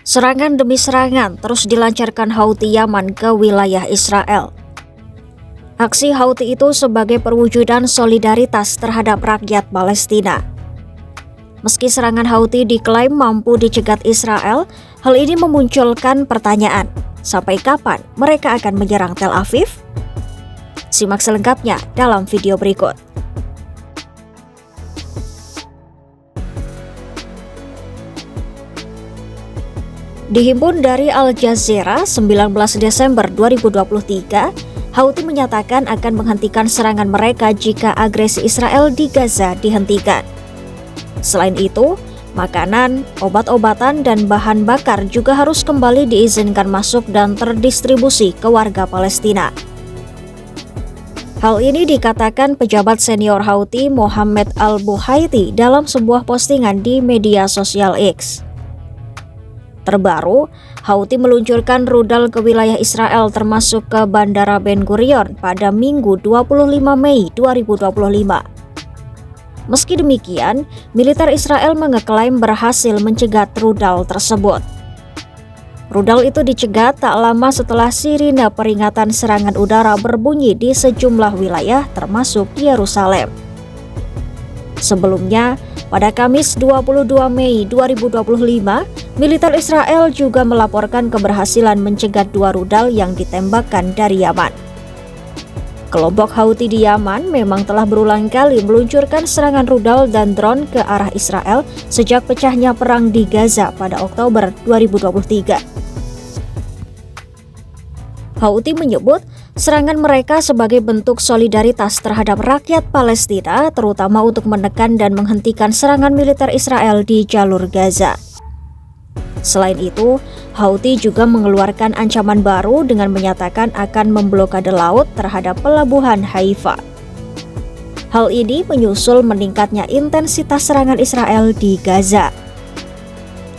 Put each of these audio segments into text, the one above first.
Serangan demi serangan terus dilancarkan Houthi Yaman ke wilayah Israel. Aksi Houthi itu sebagai perwujudan solidaritas terhadap rakyat Palestina. Meski serangan Houthi diklaim mampu dicegat Israel, hal ini memunculkan pertanyaan, sampai kapan mereka akan menyerang Tel Aviv? Simak selengkapnya dalam video berikut. Dihimpun dari Al Jazeera 19 Desember 2023, Houthi menyatakan akan menghentikan serangan mereka jika agresi Israel di Gaza dihentikan. Selain itu, makanan, obat-obatan, dan bahan bakar juga harus kembali diizinkan masuk dan terdistribusi ke warga Palestina. Hal ini dikatakan pejabat senior Houthi Mohammed Al-Buhaiti dalam sebuah postingan di media sosial X. Terbaru, Houthi meluncurkan rudal ke wilayah Israel termasuk ke Bandara Ben Gurion pada Minggu 25 Mei 2025. Meski demikian, militer Israel mengeklaim berhasil mencegat rudal tersebut. Rudal itu dicegat tak lama setelah sirine peringatan serangan udara berbunyi di sejumlah wilayah termasuk Yerusalem. Sebelumnya, pada Kamis 22 Mei 2025, militer Israel juga melaporkan keberhasilan mencegat 2 rudal yang ditembakkan dari Yaman. Kelompok Houthi di Yaman memang telah berulang kali meluncurkan serangan rudal dan drone ke arah Israel sejak pecahnya perang di Gaza pada Oktober 2023. Houthi menyebut serangan mereka sebagai bentuk solidaritas terhadap rakyat Palestina, terutama untuk menekan dan menghentikan serangan militer Israel di jalur Gaza. Selain itu, Houthi juga mengeluarkan ancaman baru dengan menyatakan akan memblokade laut terhadap pelabuhan Haifa. Hal ini menyusul meningkatnya intensitas serangan Israel di Gaza.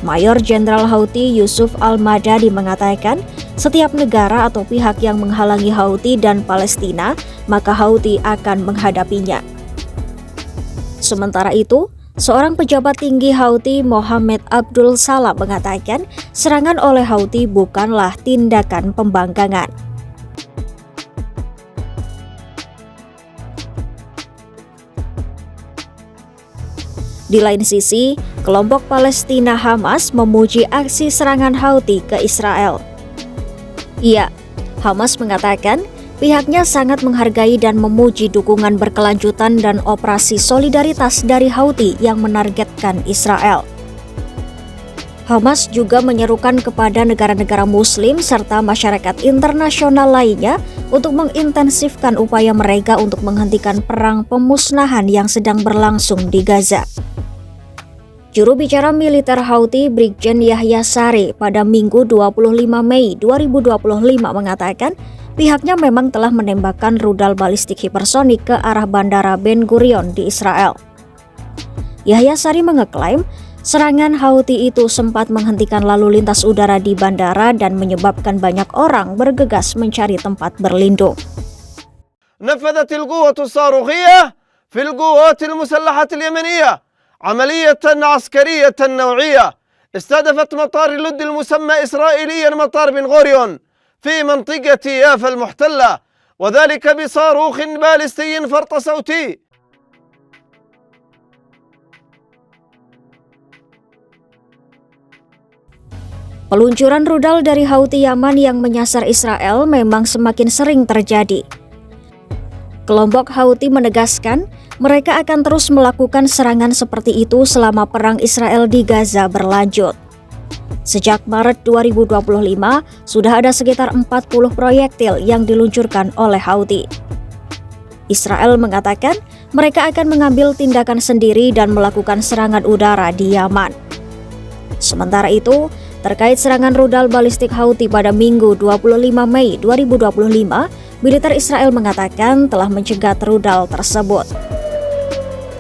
Mayor Jenderal Houthi Yusuf Al-Madadi mengatakan, setiap negara atau pihak yang menghalangi Houthi dan Palestina, maka Houthi akan menghadapinya. Sementara itu, seorang pejabat tinggi Houthi Mohammed Abdul Salam mengatakan serangan oleh Houthi bukanlah tindakan pembangkangan. Di lain sisi, kelompok Palestina Hamas memuji aksi serangan Houthi ke Israel. Hamas mengatakan pihaknya sangat menghargai dan memuji dukungan berkelanjutan dan operasi solidaritas dari Houthi yang menargetkan Israel. Hamas juga menyerukan kepada negara-negara Muslim serta masyarakat internasional lainnya untuk mengintensifkan upaya mereka untuk menghentikan perang pemusnahan yang sedang berlangsung di Gaza. Juru bicara militer Houthi Brigjen Yahya Saree pada Minggu 25 Mei 2025 mengatakan pihaknya memang telah menembakkan rudal balistik hipersonik ke arah Bandara Ben Gurion di Israel. Yahya Saree mengeklaim serangan Houthi itu sempat menghentikan lalu lintas udara di bandara dan menyebabkan banyak orang bergegas mencari tempat berlindung. نفذت القوة الصاروخية في القوات المسلحة اليمنية عملية عسكرية نوعية استهدفت مطار لد المسمى إسرائيليا مطار بن غوريون في منطقة يافا المحتلة وذلك بصاروخ باليستي فرط صوتي. Peluncuran rudal dari Houthi Yaman yang menyasar Israel memang semakin sering terjadi. Kelompok Houthi menegaskan mereka akan terus melakukan serangan seperti itu selama perang Israel di Gaza berlanjut. Sejak Maret 2025, sudah ada sekitar 40 proyektil yang diluncurkan oleh Houthi. Israel mengatakan mereka akan mengambil tindakan sendiri dan melakukan serangan udara di Yaman. Sementara itu, terkait serangan rudal balistik Houthi pada Minggu 25 Mei 2025, militer Israel mengatakan telah mencegat rudal tersebut.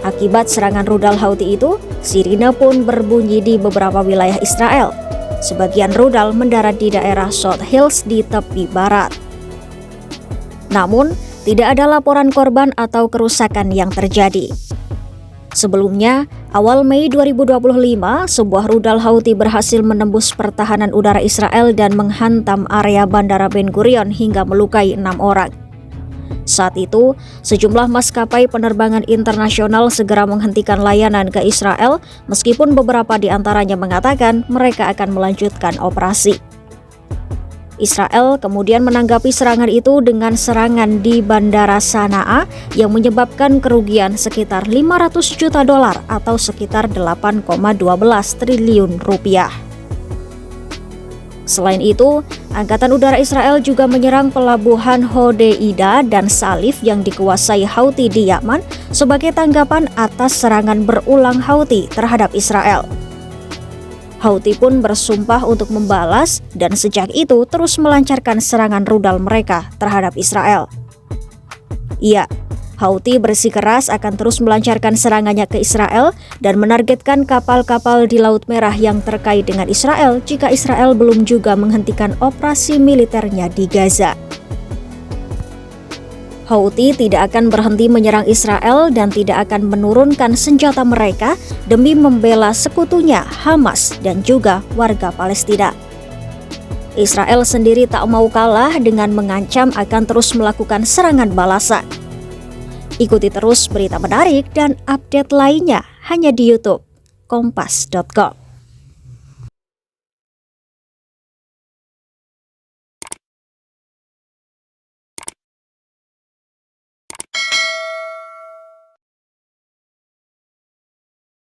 Akibat serangan rudal Houthi itu, sirine pun berbunyi di beberapa wilayah Israel. Sebagian rudal mendarat di daerah South Hills di tepi barat. Namun, tidak ada laporan korban atau kerusakan yang terjadi. Sebelumnya, awal Mei 2025, sebuah rudal Houthi berhasil menembus pertahanan udara Israel dan menghantam area Bandara Ben Gurion hingga melukai 6 orang. Saat itu, sejumlah maskapai penerbangan internasional segera menghentikan layanan ke Israel, meskipun beberapa di antaranya mengatakan mereka akan melanjutkan operasi. Israel kemudian menanggapi serangan itu dengan serangan di Bandara Sanaa yang menyebabkan kerugian sekitar 500 juta dolar atau sekitar 8,12 triliun rupiah. Selain itu, Angkatan Udara Israel juga menyerang pelabuhan Hodeida dan Salif yang dikuasai Houthi di Yaman sebagai tanggapan atas serangan berulang Houthi terhadap Israel. Houthi pun bersumpah untuk membalas dan sejak itu terus melancarkan serangan rudal mereka terhadap Israel. Iya, Houthi bersikeras akan terus melancarkan serangannya ke Israel dan menargetkan kapal-kapal di Laut Merah yang terkait dengan Israel jika Israel belum juga menghentikan operasi militernya di Gaza. Houthi tidak akan berhenti menyerang Israel dan tidak akan menurunkan senjata mereka demi membela sekutunya Hamas dan juga warga Palestina. Israel sendiri tak mau kalah dengan mengancam akan terus melakukan serangan balasan. Ikuti terus berita menarik dan update lainnya hanya di YouTube Kompas.com.